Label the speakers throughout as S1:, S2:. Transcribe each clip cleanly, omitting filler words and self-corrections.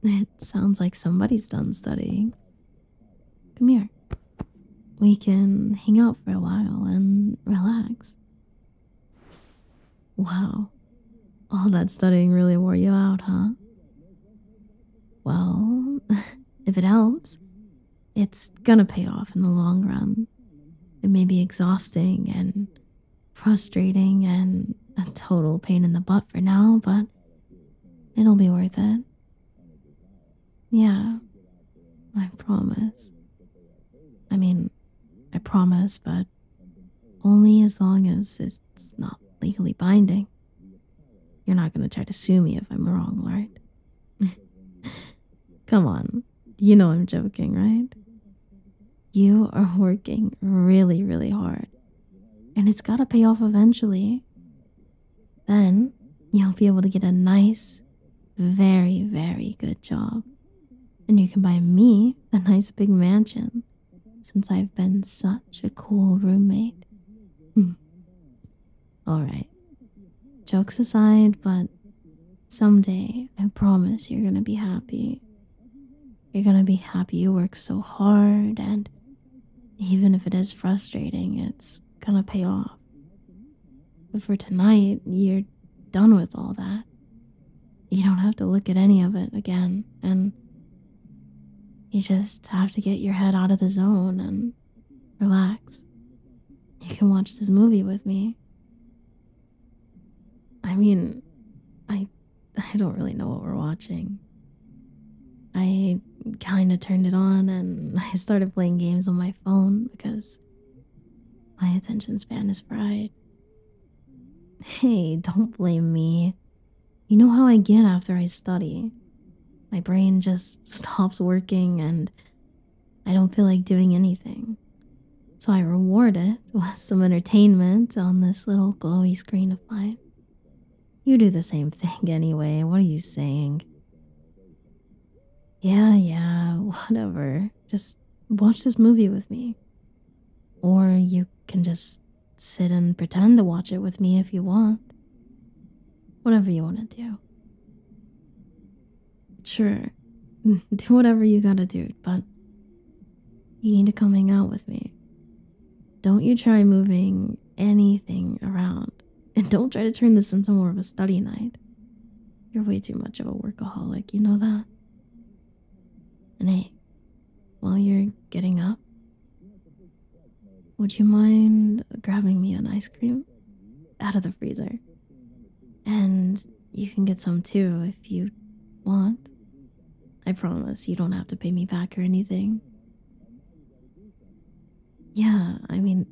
S1: It sounds like somebody's done studying. Come here. We can hang out for a while and relax. Wow, all that studying really wore you out, huh? Well, if it helps, it's gonna pay off in the long run. It may be exhausting and frustrating and a total pain in the butt for now, but it'll be worth it. Yeah, I promise. I mean, I promise, but only as long as it's not legally binding. You're not gonna try to sue me if I'm wrong, right? Come on. You know I'm joking, right? You are working really, really hard, and it's gotta pay off eventually. Then you'll be able to get a nice, very, very good job. And you can buy me a nice big mansion since I've been such a cool roommate. Alright, jokes aside, but someday I promise you're gonna be happy. You're gonna be happy you work so hard, and even if it is frustrating, it's gonna pay off. But for tonight, you're done with all that. You don't have to look at any of it again, and you just have to get your head out of the zone and relax. You can watch this movie with me. I mean, I I don't really know what we're watching. I kind of turned it on and I started playing games on my phone because my attention span is fried. Hey, don't blame me. You know how I get after I study. My brain just stops working and I don't feel like doing anything. So I reward it with some entertainment on this little glowy screen of mine. You do the same thing anyway. What are you saying? Yeah, whatever. Just watch this movie with me. Or you can just sit and pretend to watch it with me if you want. Whatever you want to do. Sure, do whatever you gotta do, but you need to come hang out with me. Don't you try moving anything around. And don't try to turn this into more of a study night. You're way too much of a workaholic, you know that? And hey, while you're getting up, would you mind grabbing me an ice cream out of the freezer? And you can get some too if you want. I promise you don't have to pay me back or anything. Yeah, I mean,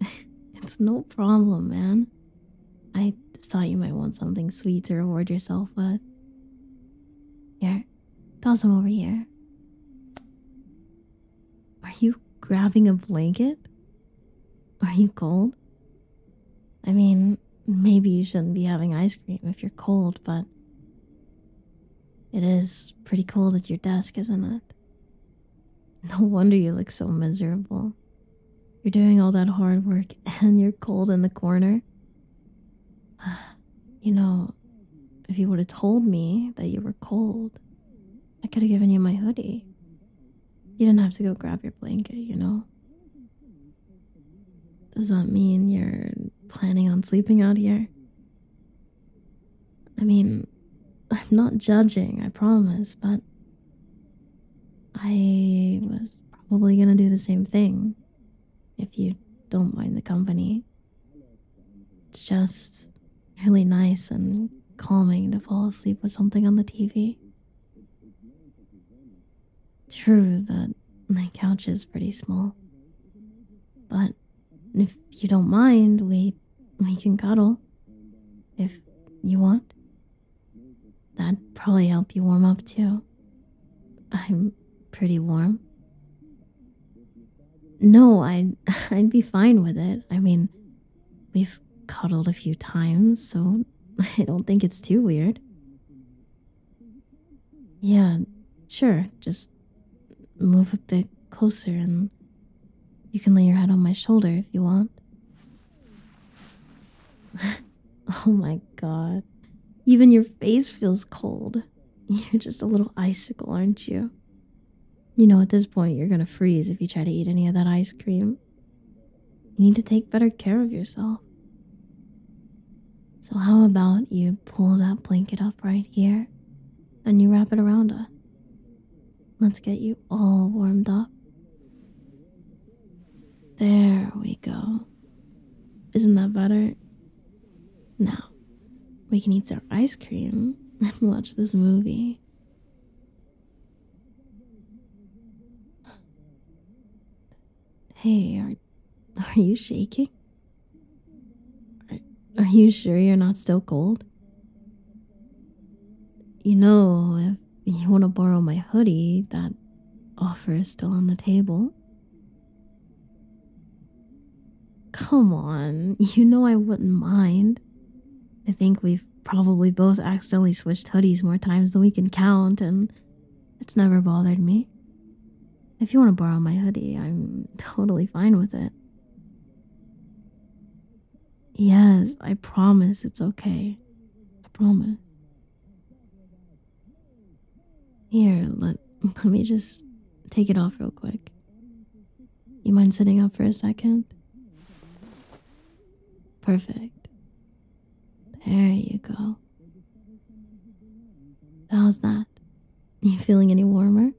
S1: it's no problem, man. I thought you might want something sweet to reward yourself with. Here, toss them over here. Are you grabbing a blanket? Are you cold? I mean, maybe you shouldn't be having ice cream if you're cold, but it is pretty cold at your desk, isn't it? No wonder you look so miserable. You're doing all that hard work and you're cold in the corner. You know, if you would have told me that you were cold, I could have given you my hoodie. You didn't have to go grab your blanket, you know? Does that mean you're planning on sleeping out here? I mean, I'm not judging, I promise, but I was probably gonna do the same thing if you don't mind the company. It's just really nice and calming to fall asleep with something on the TV. True that my couch is pretty small, but if you don't mind, we can cuddle if you want. That'd probably help you warm up too. I'm pretty warm. No, I'd be fine with it. I mean, we've cuddled a few times, so I don't think it's too weird. Yeah, sure. Just move a bit closer and you can lay your head on my shoulder if you want. Oh my god. Even your face feels cold. You're just a little icicle, aren't you? You know, at this point, you're gonna freeze if you try to eat any of that ice cream. You need to take better care of yourself. So, how about you pull that blanket up right here and you wrap it around us? Let's get you all warmed up. There we go. Isn't that better? Now, we can eat our ice cream and watch this movie. Hey, are you shaking? Are, are you sure you're not still cold? You know, if you want to borrow my hoodie, that offer is still on the table. Come on, you know I wouldn't mind. I think we've probably both accidentally switched hoodies more times than we can count, and it's never bothered me. If you want to borrow my hoodie, I'm totally fine with it. Yes, I promise it's okay. I promise. Here, let me just take it off real quick. You mind sitting up for a second? Perfect. There you go. How's that? You feeling any warmer?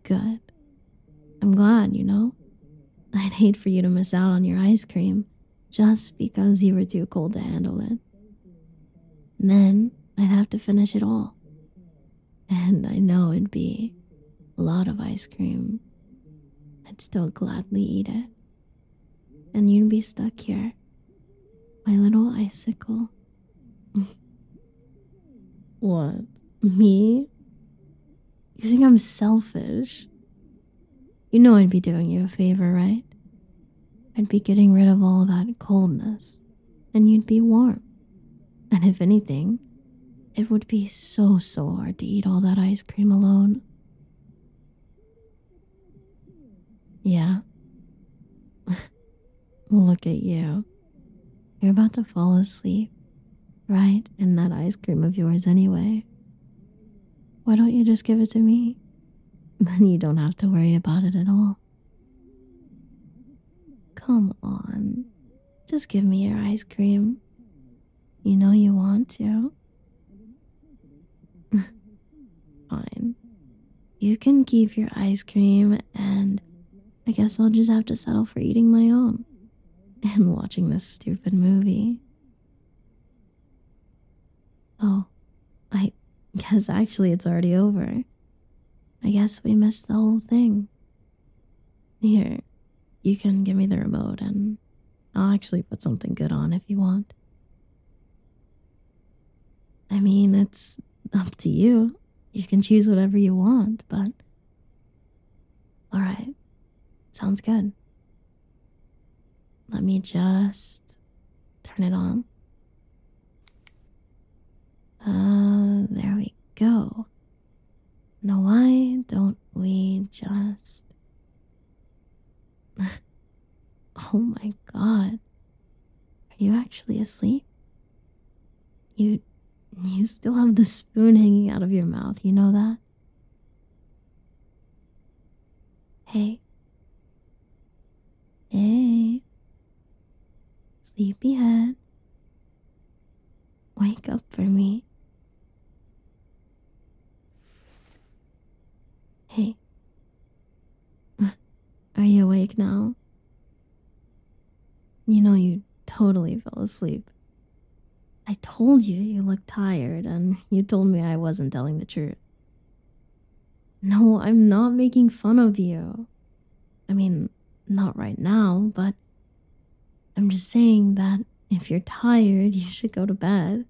S1: Good. I'm glad, you know. I'd hate for you to miss out on your ice cream just because you were too cold to handle it. And then I'd have to finish it all. And I know it'd be a lot of ice cream. I'd still gladly eat it. And you'd be stuck here, my little icicle. What? Me? You think I'm selfish? You know I'd be doing you a favor, right? I'd be getting rid of all that coldness, and you'd be warm. And if anything, it would be so hard to eat all that ice cream alone. Yeah. Well, look at you. You're about to fall asleep, right in that ice cream of yours anyway. Why don't you just give it to me? Then you don't have to worry about it at all. Come on. Just give me your ice cream. You know you want to. Fine. You can keep your ice cream, and I guess I'll just have to settle for eating my own and watching this stupid movie. Oh, I guess actually it's already over. I guess we missed the whole thing. Here, you can give me the remote and I'll actually put something good on if you want. I mean, it's up to you. You can choose whatever you want, but. Alright, sounds good. Let me just turn it on. There we go. Now, why don't we just. Oh my god. Are you actually asleep? You. You still have the spoon hanging out of your mouth, you know that? Hey. Hey. Sleepyhead. Wake up for me. Hey. Are you awake now? You know you totally fell asleep. I told you you looked tired, and you told me I wasn't telling the truth. No, I'm not making fun of you. I mean, not right now, but I'm just saying that if you're tired, you should go to bed.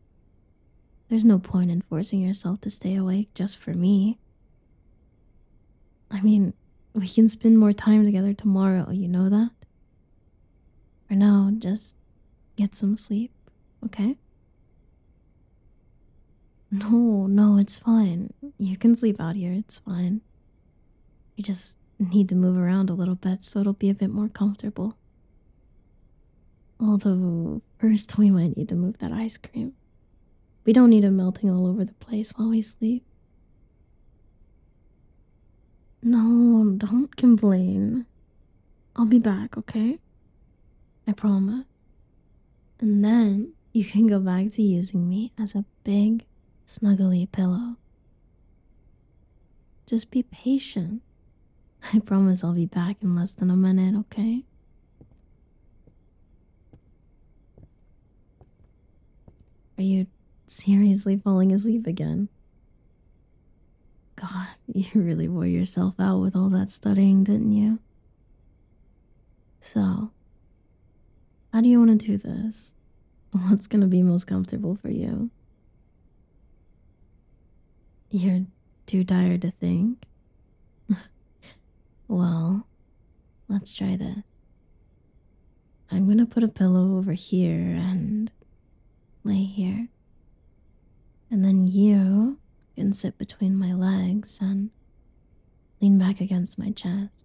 S1: There's no point in forcing yourself to stay awake just for me. I mean, we can spend more time together tomorrow, you know that? For now, just get some sleep, okay? No, it's fine. You can sleep out here, it's fine. You just need to move around a little bit so it'll be a bit more comfortable. Although, first we might need to move that ice cream. We don't need it melting all over the place while we sleep. No, don't complain. I'll be back, okay? I promise. And then you can go back to using me as a big, snuggly pillow. Just be patient. I promise I'll be back in less than a minute, okay? Are you seriously falling asleep again? God, you really wore yourself out with all that studying, didn't you? So, how do you want to do this? What's gonna be most comfortable for you? You're too tired to think? Well, let's try this. I'm gonna put a pillow over here and lay here. And then you can sit between my legs and lean back against my chest.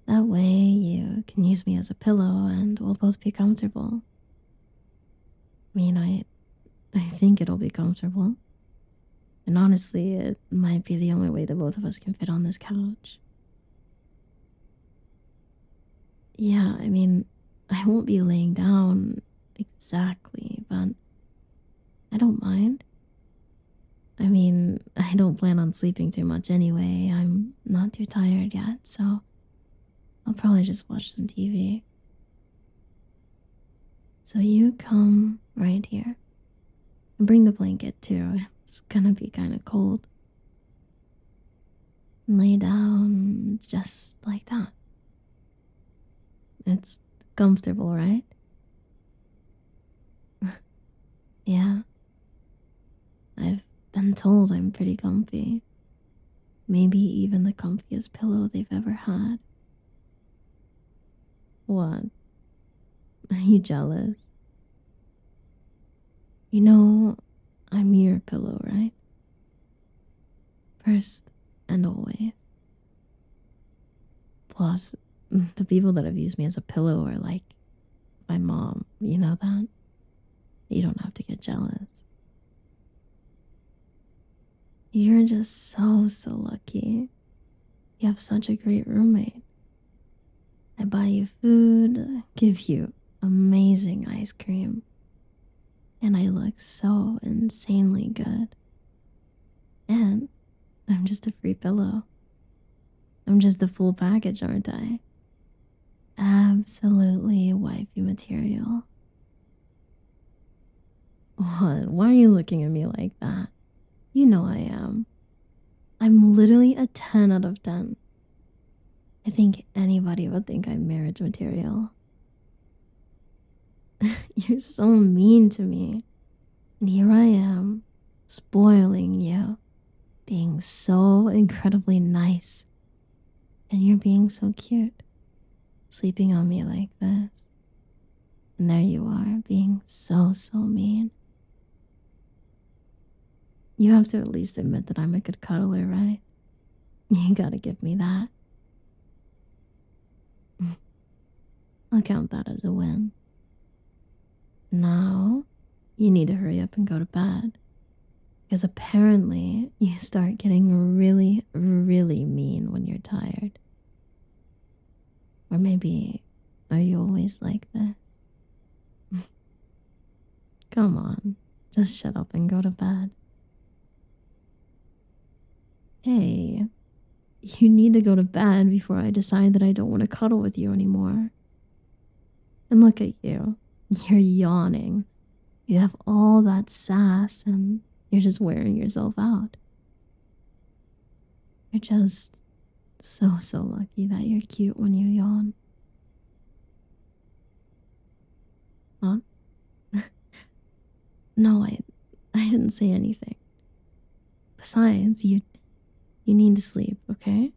S1: That way you can use me as a pillow and we'll both be comfortable. I think it'll be comfortable. And honestly, it might be the only way that both of us can fit on this couch. Yeah, I won't be laying down exactly, but I don't mind. I don't plan on sleeping too much anyway. I'm not too tired yet, so I'll probably just watch some TV. So you come right here and bring the blanket too. It's gonna be kind of cold. Lay down just like that. It's comfortable, right? Yeah, I've been told I'm pretty comfy. Maybe even the comfiest pillow they've ever had. What? Are you jealous? You know, I'm your pillow, right? First and always. Plus, the people that have used me as a pillow are like my mom. You know that? You don't have to get jealous. You're just so, so lucky. You have such a great roommate. I buy you food, give you amazing ice cream, and I look so insanely good. And I'm just a free pillow. I'm just the full package, aren't I? Absolutely wifey material. What? Why are you looking at me like that? You know I am. I'm literally a 10 out of 10. I think anybody would think I'm marriage material. You're so mean to me. And here I am, spoiling you, being so incredibly nice. And you're being so cute, sleeping on me like this. And there you are, being so, so mean. You have to at least admit that I'm a good cuddler, right? You gotta give me that. I'll count that as a win. Now, you need to hurry up and go to bed. Because apparently, you start getting really, really mean when you're tired. Or maybe, are you always like this? Come on, just shut up and go to bed. Hey, you need to go to bed before I decide that I don't want to cuddle with you anymore. And look at you. You're yawning. You have all that sass and you're just wearing yourself out. You're just so, so lucky that you're cute when you yawn. Huh? No, I didn't say anything. Besides, you need to sleep, okay?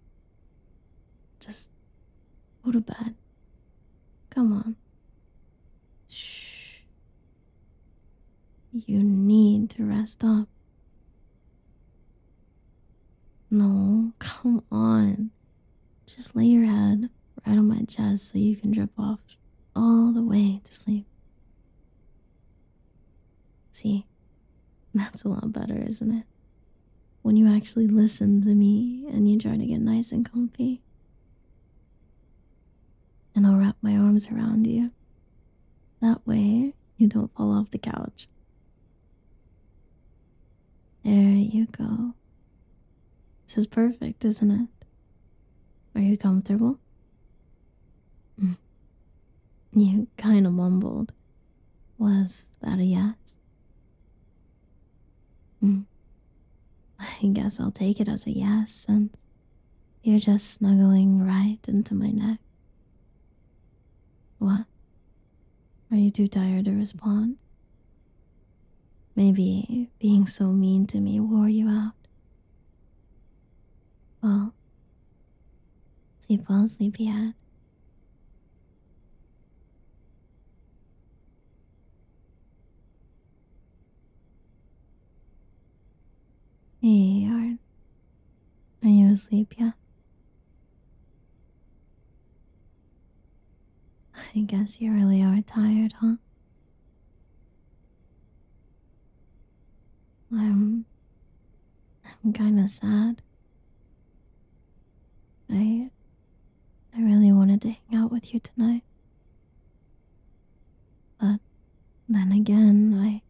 S1: Just go to bed. Come on. Shh. You need to rest up. No, come on. Just lay your head right on my chest so you can drip off all the way to sleep. See, That's a lot better, isn't it? When you actually listen to me and you try to get nice and comfy, and I'll wrap my arms around you. That way, you don't fall off the couch. There you go. This is perfect, isn't it? Are you comfortable? You kind of mumbled. Was that a yes? Mm, I guess I'll take it as a yes since you're just snuggling right into my neck. What? Are you too tired to respond? Maybe being so mean to me wore you out. Well, sleep well, sleepyhead. Hey, are you asleep yet? I guess you really are tired, huh? I'm I'm kind of sad. I I really wanted to hang out with you tonight, but then again,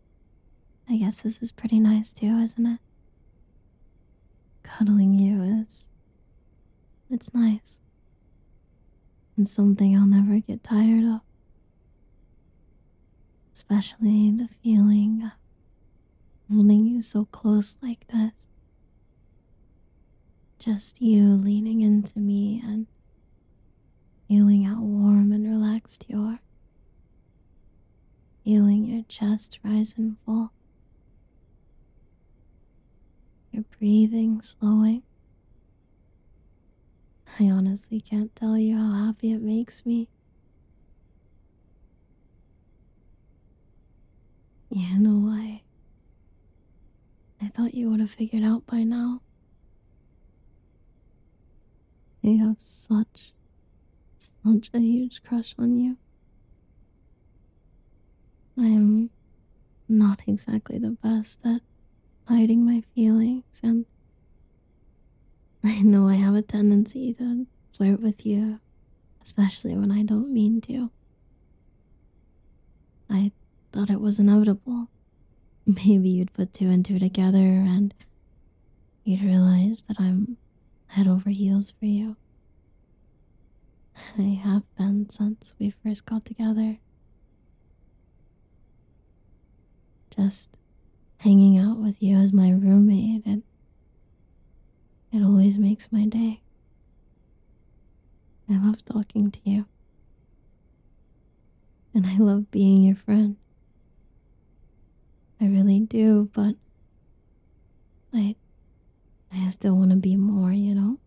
S1: I guess this is pretty nice too, isn't it? Cuddling you is it's nice and something I'll never get tired of, especially the feeling of holding you so close like this. Just you leaning into me and feeling how warm and relaxed you are. Feeling your chest rise and fall, your breathing slowing. I honestly can't tell you how happy it makes me. You know, I thought you would have figured out by now. I have such a huge crush on you. I'm not exactly the best at hiding my feelings, and I know I have a tendency to flirt with you, especially when I don't mean to. I thought it was inevitable. Maybe you'd put two and two together and you'd realize that I'm head over heels for you. I have been since we first got together. Just hanging out with you as my roommate, it always makes my day. I love talking to you. And I love being your friend. I really do, but I I still want to be more, you know?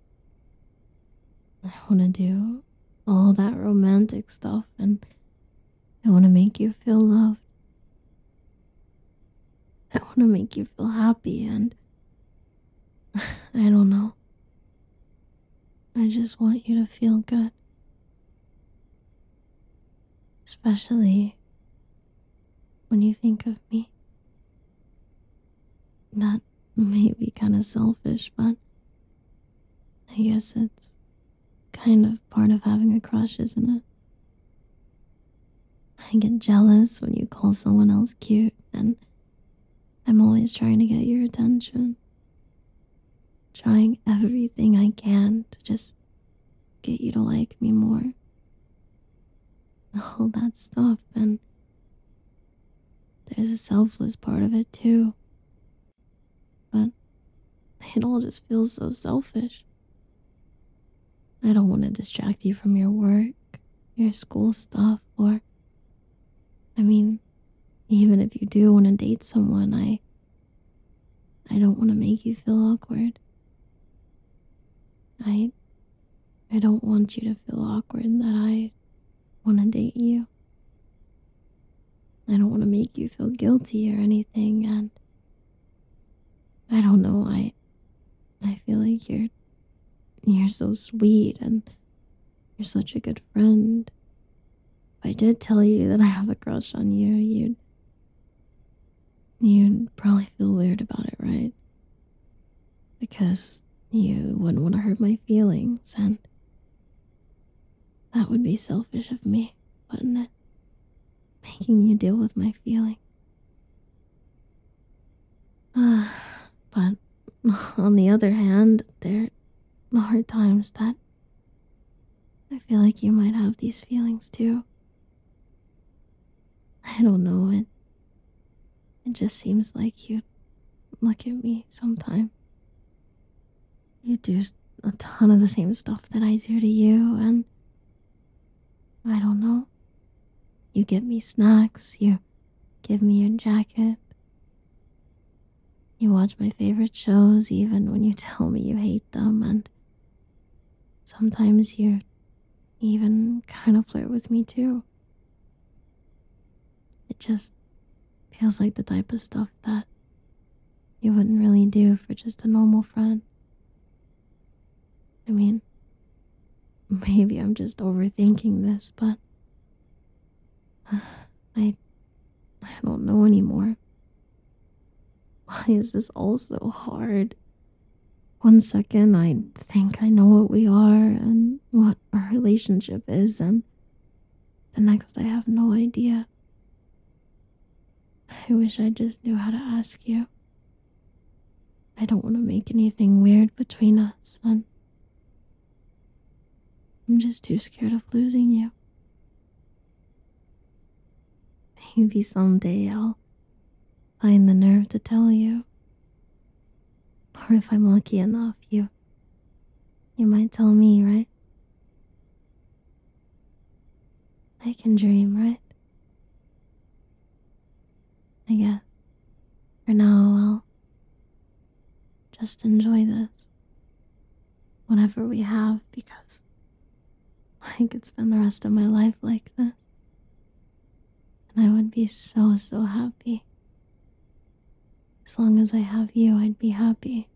S1: I want to do all that romantic stuff and I want to make you feel loved. I want to make you feel happy and I don't know. I just want you to feel good. Especially when you think of me. That may be kind of selfish, but I guess it's kind of part of having a crush, isn't it? I get jealous when you call someone else cute, and I'm always trying to get your attention. Trying everything I can to just get you to like me more. All that stuff, and there's a selfless part of it too. But it all just feels so selfish. I don't want to distract you from your work, your school stuff, or, I mean, even if you do want to date someone, I don't want to make you feel awkward. I I don't want you to feel awkward that I want to date you. I don't want to make you feel guilty or anything, and I don't know, I feel like you're so sweet and you're such a good friend. If I did tell you that I have a crush on you, You'd probably feel weird about it, right? Because you wouldn't want to hurt my feelings, and that would be selfish of me, wouldn't it? Making you deal with my feelings. But on the other hand, there are times that I feel like you might have these feelings too. I don't know it. It just seems like you look at me sometimes. You do a ton of the same stuff that I do to you, and I don't know. You get me snacks, you give me your jacket, you watch my favorite shows even when you tell me you hate them, and sometimes you even kind of flirt with me too. It just feels like the type of stuff that you wouldn't really do for just a normal friend. I mean, maybe I'm just overthinking this, but I I don't know anymore. Why is this all so hard? One second I think I know what we are and what our relationship is, and the next I have no idea. I wish I just knew how to ask you. I don't want to make anything weird between us, and I'm just too scared of losing you. Maybe someday I'll find the nerve to tell you. Or if I'm lucky enough, you might tell me, right? I can dream, right? I guess. For now, I'll just enjoy this. Whatever we have, because I could spend the rest of my life like this. And I would be so, so happy. As long as I have you, I'd be happy.